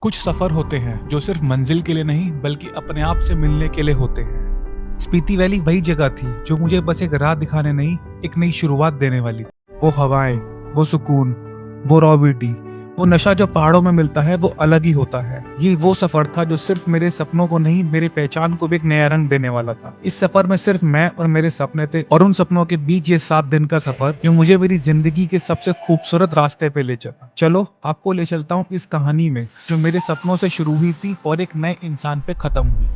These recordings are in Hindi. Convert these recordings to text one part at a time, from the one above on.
कुछ सफर होते हैं जो सिर्फ मंजिल के लिए नहीं बल्कि अपने आप से मिलने के लिए होते हैं। स्पीति वैली वही जगह थी जो मुझे बस एक राह दिखाने नहीं, एक नई शुरुआत देने वाली थी। वो हवाएं, वो सुकून, वो रॉ ब्यूटी, वो नशा जो पहाड़ों में मिलता है वो अलग ही होता है। ये वो सफर था जो सिर्फ मेरे सपनों को नहीं, मेरी पहचान को भी एक नया रंग देने वाला था। इस सफर में सिर्फ मैं और मेरे सपने थे, और उन सपनों के बीच ये 7 दिन का सफर जो मुझे मेरी जिंदगी के सबसे खूबसूरत रास्ते पे ले चला। चलो आपको ले चलता हूँ इस कहानी में जो मेरे सपनों से शुरू हुई थी और एक नए इंसान पे खत्म हुई।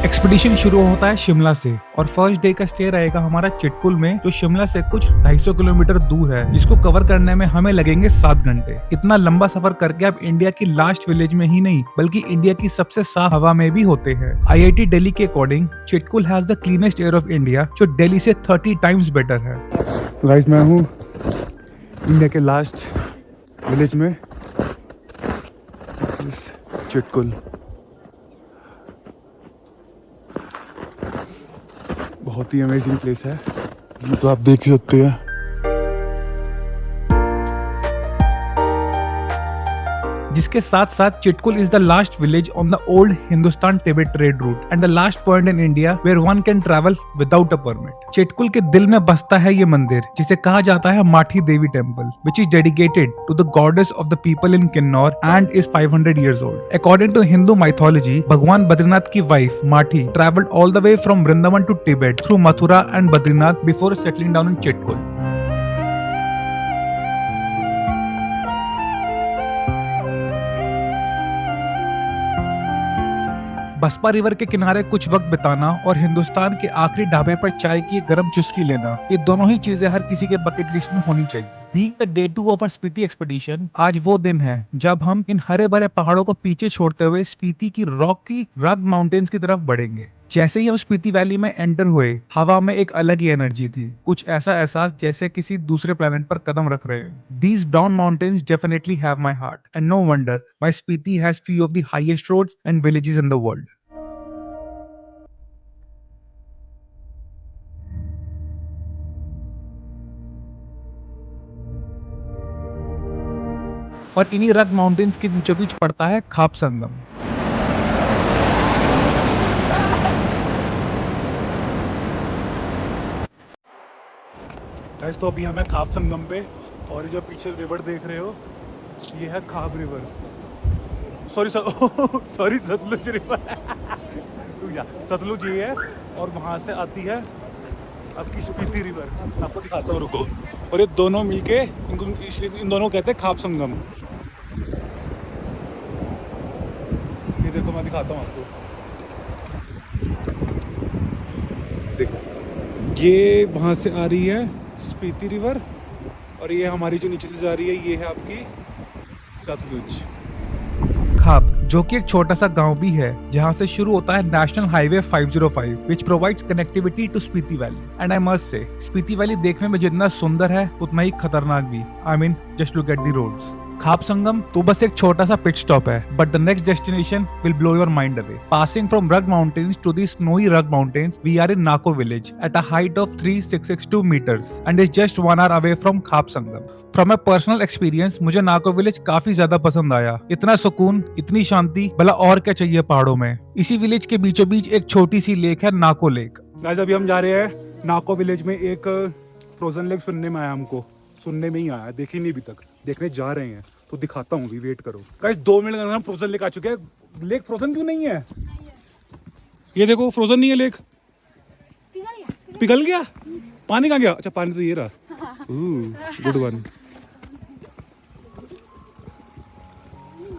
एक्सपीडिशन शुरू होता है शिमला से और फर्स्ट डे का स्टे रहेगा हमारा चिटकुल में, जो शिमला से कुछ 250 किलोमीटर दूर है, जिसको कवर करने में हमें लगेंगे 7 घंटे। इतना लंबा सफर करके आप इंडिया की लास्ट विलेज में ही नहीं बल्कि इंडिया की सबसे साफ हवा में भी होते हैं। आईआईटी दिल्ली के according Chitkul has the cleanest air of India, जो दिल्ली से 30 टाइम्स बेटर है। गाइस, मैं हूँ इंडिया के लास्ट विलेज में, चिटकुल। बहुत ही अमेजिंग प्लेस है, ये तो आप देख ही सकते हैं। जिसके साथ साथ Chitkul is the last village on the old Hindustan Tibet trade route and the last point in India where one can travel without a permit. Chitkul के दिल में बसता है ये मंदिर जिसे कहा जाता है Mathi Devi temple, which is dedicated to the goddess of the people in Kinnaur and is 500 years old. According to Hindu mythology, भगवान बद्रीनाथ की wife माठी traveled all the way from Vrindavan to Tibet through Mathura and Badrinath before settling down in Chitkul. Baspa river के किनारे कुछ वक्त बिताना और हिंदुस्तान के आखिरी ढाबे पर चाय की गर्म चुस्की लेना, ये दोनों ही चीजें हर किसी के बकेट लिस्ट में होनी चाहिए। Being the day 2 of our Spiti expedition, आज वो दिन है जब हम इन हरे भरे पहाड़ों को पीछे छोड़ते हुए स्पीति की रॉकी रग माउंटेन्स की तरफ बढ़ेंगे। जैसे ही हम स्पीति वैली में एंटर हुए, हवा में एक अलग ही एनर्जी थी, कुछ ऐसा एहसास जैसे किसी दूसरे प्लेनेट पर कदम रख रहे हैं। These brown mountains definitely have my heart, and no wonder why Spiti has few of the highest roads and villages in the world. और इन्हीं रग माउंटेन्स के बीचों बीच पड़ता है खाप संगम। गाइस, तो अभी हम हैं खाप संगम पे, और ये जो पीछे रिवर देख रहे हो ये है Khab river. Sorry sorry, Sutlej river. Sutlej ये है, और वहाँ से आती है आपकी स्पीति रिवर। आपको दिखाता हूँ, रुको। और ये दोनों मिलके इन दोनों कहते हैं खाप संगम। ये देखो, मैं दिखाता हूँ आपको। देखो, ये वहाँ से आ रही है स्पीति रिवर, और ये हमारी जो नीचे से जा रही है ये है आपकी सतलुज। खाप, जो कि एक छोटा सा गांव भी है जहां से शुरू होता है national highway 505, which provides connectivity to Spiti valley. And I must say, Spiti valley देखने में जितना सुंदर है उतना ही खतरनाक भी। I mean, just look at the roads. Khab Sangam तो बस एक छोटा सा पिट स्टॉप है, but the next destination will blow your mind away. Passing from rugged mountains to the snowy rugged mountains, we are in Nako village at a height of 3662 meters and is just 1 hour away from Khab Sangam. From a personal experience, मुझे नाको विलेज काफी ज्यादा पसंद आया। इतना सुकून, इतनी शांति, भला और क्या चाहिए पहाड़ों में। इसी विलेज के बीचों बीच एक छोटी सी लेक है, नाको लेक। गाइस, अभी हम जा रहे हैं नाको विलेज में। एक फ्रोजन लेक सुनने में आया, हमको सुनने में ही आया, देखी नहीं अभी तक, देखने जा रहे हैं, तो दिखाता हूँ, भी वेट करो। गाइस, 2 मिनट में हम फ्रोजन लेक आ चुके हैं। लेक फ्रोजन क्यों नहीं है? ये देखो, फ्रोजन नहीं है लेक, पिघल गया। पानी कहाँ गया? अच्छा, पानी तो ये रहा। Good one.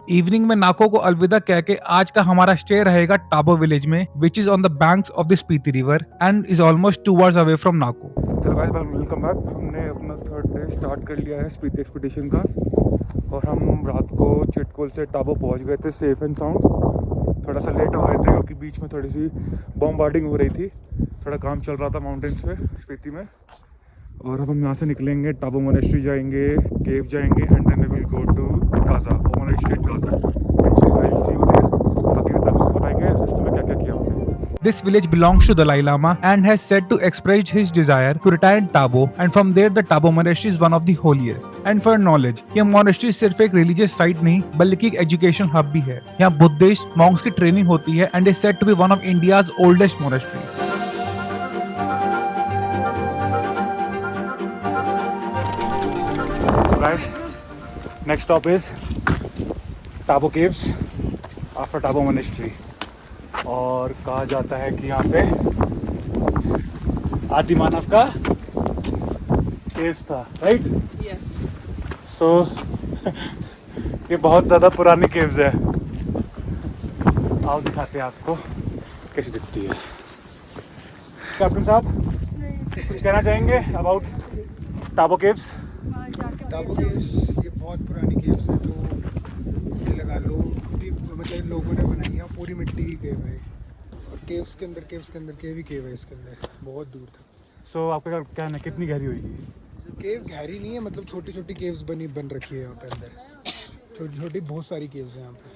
इवनिंग में नाको को अलविदा कह के आज का हमारा स्टे रहेगा टाबो विलेज में, which is on the banks of the Spiti river and is almost 2 hours away from Nako. चलो गाइस, वेलकम बैक। हमने अपना 3rd डे स्टार्ट कर लिया है स्पीति एक्सपीडिशन का, और हम रात को चिटकुल से टाबो पहुंच गए थे सेफ एंड साउंड। थोड़ा सा लेट हो गए थे क्योंकि बीच में थोड़ी सी बॉम्बार्डिंग हो रही थी, थोड़ा काम चल रहा था माउंटेन्स पे स्पीति में। और अब हम यहाँ से निकलेंगे, टाबो मोनेस्ट्री जाएंगे, केव जाएंगे and then we will go to Gaja, monastery at Gaja. I will see you there. बाकी तक बताएंगे रास्ते में क्या क्या किया हमने। This village belongs to Dalai Lama and has said to express his desire to retire in Tabo, and from there the Tabo monastery is one of the holiest. And for knowledge, यह monastery सिर्फ एक religious site नहीं बल्कि एक education hub भी है। यहाँ बुद्धिस्ट monks की ट्रेनिंग होती है and is said to be one of India's oldest monastery. So guys, next stop is Tabo Caves after Tabo Monastery. और कहा जाता है कि यहाँ पे आदि मानव का केव्स था, राइट? Yes. सो ये बहुत ज़्यादा पुरानी केव्स है। आओ दिखाते हैं आपको कैसी दिखती है। कैप्टन साहब कुछ कहना चाहेंगे about Tabo caves? Tabo caves ये बहुत पुरानी केव्स है, तो ये लगा लो खुद ही मतलब लोगों ने बनाई है, पूरी मिट्टी की केव है। और केव्स के अंदर केव ही केव है इसके अंदर, बहुत दूर तक। सो आपका क्या कहना है, कितनी गहरी होगी? केव गहरी नहीं है, मतलब छोटी छोटी केव्स बन रखी है यहाँ पे अंदर, छोटी छोटी बहुत सारी केव्स हैं यहाँ पे।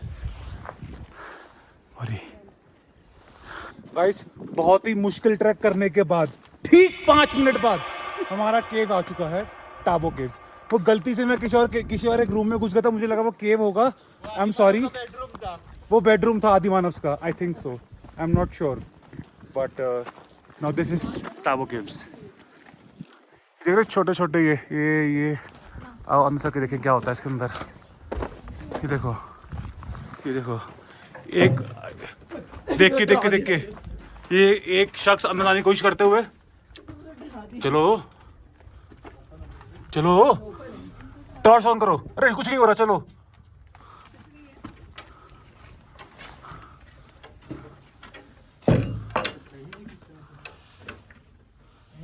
गाइस बहुत ही मुश्किल ट्रैक करने के बाद ठीक 5 मिनट बाद हमारा केव आ चुका है, टाबो केव्स। वो गलती से मैं किसी और एक रूम में घुस गया था, मुझे लगा वो केव होगा। आई एम सॉरी, वो बेडरूम था आदिमानव का, I think so, I am not sure, but now this is Tabo caves. देख रहे छोटे छोटे ये आओ अंदर के देखें क्या होता है इसके अंदर। ये देखो एक देख के ये एक शख्स अंदर आने की कोशिश करते हुए। चलो टॉर्च ऑन करो। अरे कुछ नहीं हो रहा, चलो।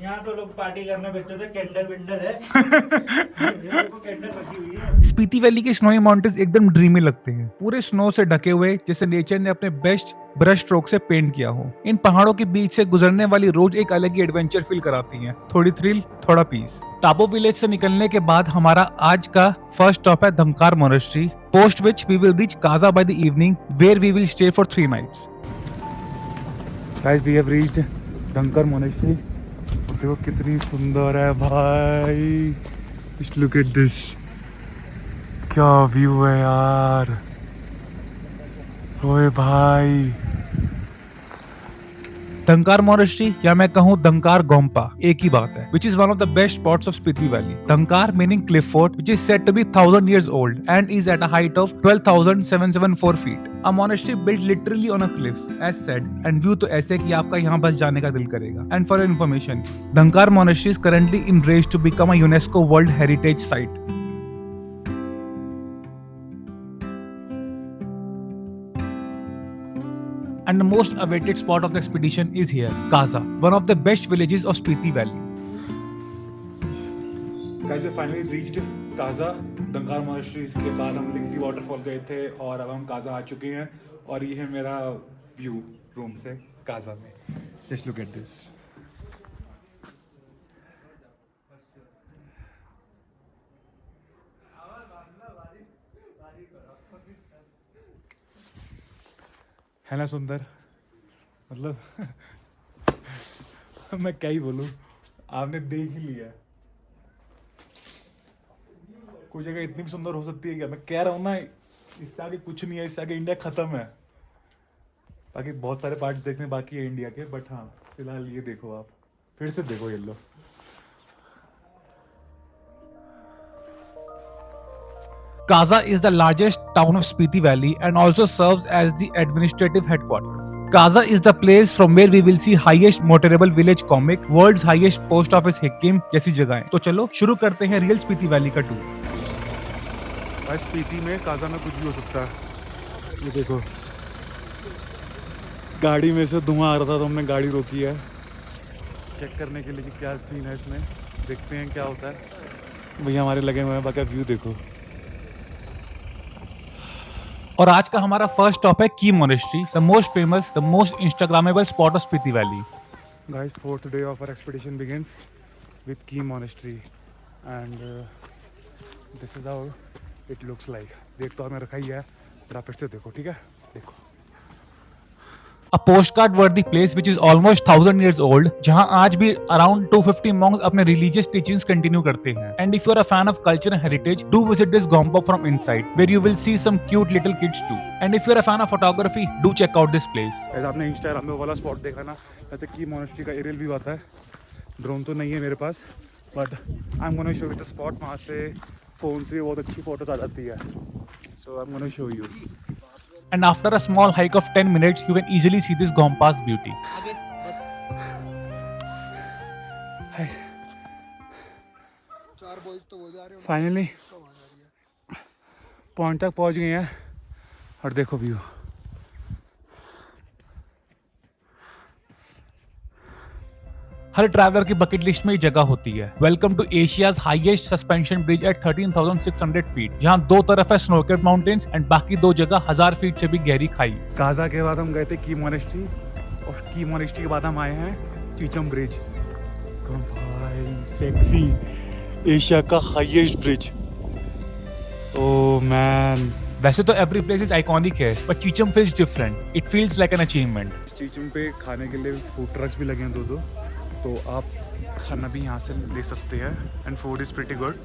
यहाँ तो लोग पार्टी करने बैठे थे, कैंडल विंडल है। कैंडल रखी हुई है। स्पीति वैली के स्नोई माउंटेन्स एकदम ड्रीमी लगते हैं, पूरे स्नो से ढके हुए जैसे नेचर ने अपने बेस्ट ब्रश स्ट्रोक से पेंट किया हो। इन पहाड़ों के बीच से गुजरने वाली रोज एक अलग ही एडवेंचर फील कराती हैं, थोड़ी थ्रिल थोड़ा पीस। टाबो विलेज से निकलने के बाद हमारा आज का फर्स्ट स्टॉप है Dhankar monastery, post which we will reach Kaza by the evening, where we will stay for 3 nights। Guys we have reached Dhankar monastery. देखो कितनी सुंदर है भाई, जस्ट लुक एट दिस, क्या व्यू है यार। ओए भाई, धंकार मोनेस्ट्री या मैं कहूँ धंकार गोम्पा एक ही बात है, which is one of the best spots of Spiti Valley. Dhankar meaning cliff fort, which is said to be 1000 years old and is at a height of 12,774 feet. A monastery built literally on a cliff, as said, and view तो ऐसे कि आपका यहाँ बस जाने का दिल करेगा. And for your information, Dhankar monastery is currently in race to become a UNESCO World Heritage Site. And the most awaited spot of the expedition is here, Kaza, one of the best villages of Spiti Valley. Guys we finally reached Kaza. Dhankar monastery के बाद हम लिंगटी वाटरफॉल गए थे और अब हम काजा आ चुके हैं और ये है मेरा व्यू रूम से काजा में। Just look at this. है ना सुंदर, मतलब मैं क्या ही बोलूं, आपने देख ही लिया। कोई जगह इतनी भी सुंदर हो सकती है क्या? मैं कह रहा हूँ ना, इससे आगे कुछ नहीं है, इससे आगे इंडिया खत्म है। बाकी बहुत सारे पार्ट्स देखने बाकी है इंडिया के, बट हाँ फिलहाल ये देखो, आप फिर से देखो ये लो। Kaza is the largest town of Spiti Valley and also serves as the administrative headquarters. Kaza is the place from where we will see highest motorable village comic, world's highest post office Hikkim जैसी जगहें। तो चलो शुरू करते हैं रियल स्पीति वैली का टूर। भाई स्पीति में, काजा में कुछ भी हो सकता है। ये देखो गाड़ी में से धुआं आ रहा था तो हमने गाड़ी रोकी है चेक करने के लिए कि क्या सीन है इसमें। देखते हैं क्या होता है। भैया हमारे लगे हुए हैं, बाकी व्यू देखो। और आज का हमारा फर्स्ट स्टॉप है की monastery, the most famous, the most Instagrammable spot of Spiti valley. Guys 4th day of our expedition begins. with key monastery and this is how it looks like. देख तो हमें रखा ही है, but आप फिर से देखो, ठीक है? देखो. A postcard worthy place which is almost 1000 years old, जहां आज भी around 250 monks अपने religious teachings continue करते हैं. And if you are a fan of culture and heritage, do visit this Gompa from inside, where you will see some cute little kids too. And if you are a fan of photography, do check out this place. ऐसा आपने इंस्टाग्राम में वो वाला स्पॉट देखा ना, जैसे की मोनेस्ट्री का एरियल व्यू आता है. ड्रोन तो नहीं है मेरे पास, but I am gonna show you the spot. वहाँ से फ़ोन से बहुत अच्छी फोटोज आ जाती है. So I am gonna show you. And after a small hike of 10 minutes, you can easily see this Gompa's beauty. चार बॉयज तो वो जा रहे हैं. फाइनली पॉइंट तक पहुंच गए हैं और देखो व्यू. हर ट्रैवलर की बकेट लिस्ट में ये जगह होती है. Welcome to Asia's highest suspension bridge at 13,600 feet, जहां दो तरफ है स्नो-कैप्ड माउंटेन्स एंड बाकी दो जगह 1000 फीट से भी गहरी खाई. काजा के बाद हम गए थे की मोनेस्ट्री, और की मोनेस्ट्री के बाद हम आए हैं चीचम ब्रिज. भाई सेक्सी, एशिया का हाईएस्ट ब्रिज. Oh man. वैसे तो एवरी प्लेस इज आइकॉनिक है, but Chicham feels different. It feels like an achievement. Chicham पे खाने के लिए फूड ट्रक्स भी लगे हैं दो, तो आप खाना भी यहाँ से ले सकते हैं. And food is pretty good.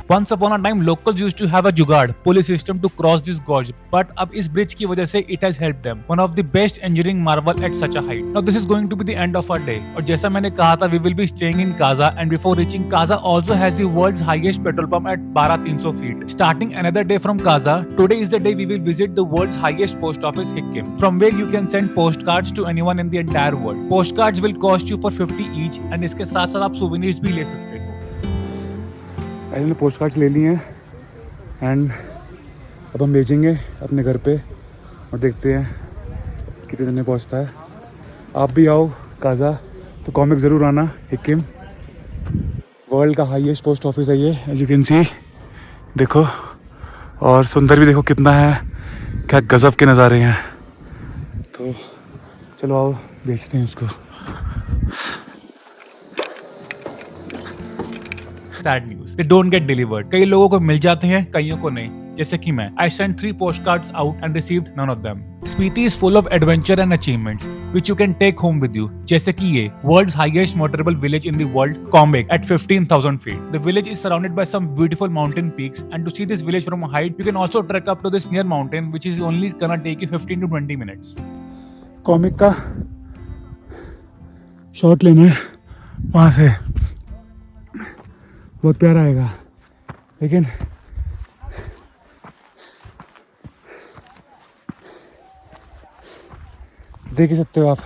Once upon a time, locals used to have a jugaad pulley system to cross this gorge, but अब इस bridge की वजह से it has helped them. One of the best engineering marvel at such a height. Now this is going to be the end of our day. और जैसा मैंने कहा था, we will be staying in Kaza, and before reaching Kaza also has the world's highest petrol pump at 12,300 feet. Starting another day from Kaza, today is the day we will visit the world's highest post office, Hikkim, from where you can send postcards to anyone in the entire world. Postcards will cost you for 50 each, and इसके साथ साथ आप souvenirs भी ले सकते हो. मैंने पोस्ट कार्ड्स ले लिए हैं एंड अब हम भेजेंगे अपने घर पे और देखते हैं कितने दिन में पहुंचता है. आप भी आओ काजा तो कॉमिक ज़रूर आना. हिकिम वर्ल्ड का हाईएस्ट पोस्ट ऑफिस है ये, एज यू कैन सी. देखो, और सुंदर भी देखो कितना है. क्या गजब के नज़ारे हैं. तो चलो आओ भेजते हैं उसको. Sad news. They don't get delivered. कई लोगों को मिल जाते हैं, कईयों को नहीं. जैसे कि मैं. I sent 3 postcards out and received none of them. Spiti is full of adventure and achievements which you can take home with you. जैसे कि ये world's highest motorable village in the world, Kombek, at 15,000 feet. The village is surrounded by some beautiful mountain peaks, and to see this village from a height, you can also trek up to this near mountain, which is only gonna take you 15 to 20 minutes. Comic का शॉट लेना है वहाँ से, बहुत प्यारा आएगा. लेकिन देख ही सकते हो आप.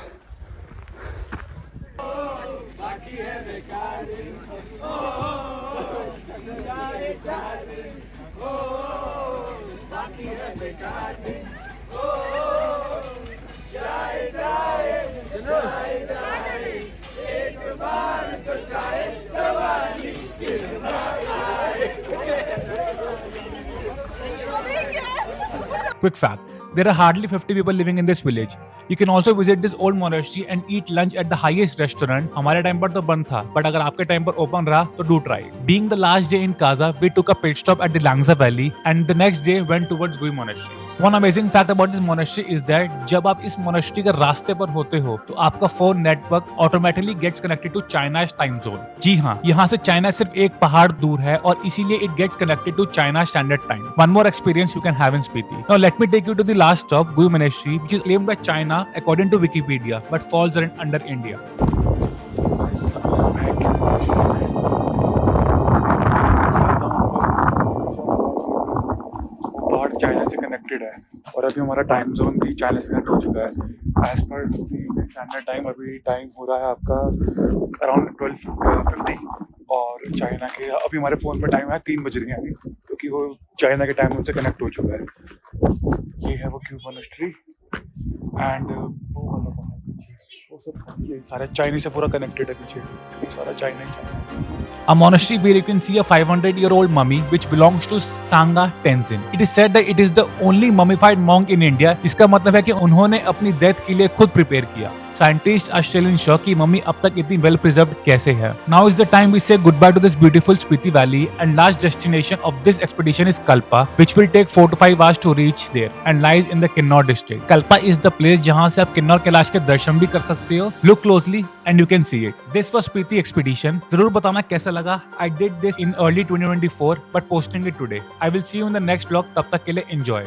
Quick fact. There are hardly 50 people living in this village. You can also visit this old monastery and eat lunch at the highest restaurant. हमारे टाइम पर तो बंद था, but अगर आपके टाइम पर ओपन रहा तो do try. Being the last day in Kaza, we took a pit stop at the Langza Valley and the next day went towards Gui Monastery. One amazing fact about this monastery is that जब आप इस monastery के रास्ते पर होते हो तो आपका phone network automatically gets connected to China's time zone. जी हाँ, यहाँ से चाइना सिर्फ एक पहाड़ दूर है और इसीलिए it gets connected to China Standard Time. One more experience you can have in Spiti. Now let me take you to the last stop, Gui Monastery, which is claimed by China according to Wikipedia, but falls under India. China से कनेक्टेड है और अभी हमारा टाइम जोन भी चाइना से कनेक्ट हो चुका है. एज पर स्टैंडर्ड टाइम अभी टाइम हो रहा है आपका अराउंड 12:50 और चाइना के अभी हमारे फ़ोन में टाइम है 3 बज रहे हैं अभी, क्योंकि वो चाइना के टाइम से कनेक्ट हो चुका है. ये है वो क्यू मोनेस्ट्री एंड वो सब सारा चाइना से पूरा कनेक्टेड है. पीछे सारा China he China. A monastery where you can see a 500-year-old mummy which belongs to Sangha Tenzin. It is said that it is the only mummified monk in India, जिसका मतलब है कि उन्होंने अपनी डेथ के लिए खुद प्रिपेयर किया. Scientists are still in shock कि मम्मी अब तक इतनी well preserved कैसे है. Now is the time we say goodbye to this beautiful Spiti Valley, and last destination of this expedition is Kalpa, which will take 4 to 5 hours to reach there and lies in the Kinnaur district. Kalpa is the place जहाँ से आप किन्नौर कैलाश के दर्शन भी कर सकते हो. Look closely and you can see it. This was Spiti expedition. जरूर बताना कैसा लगा. I did this in early 2024 but posting it today. I will see you in the next vlog. तब तक के लिए enjoy.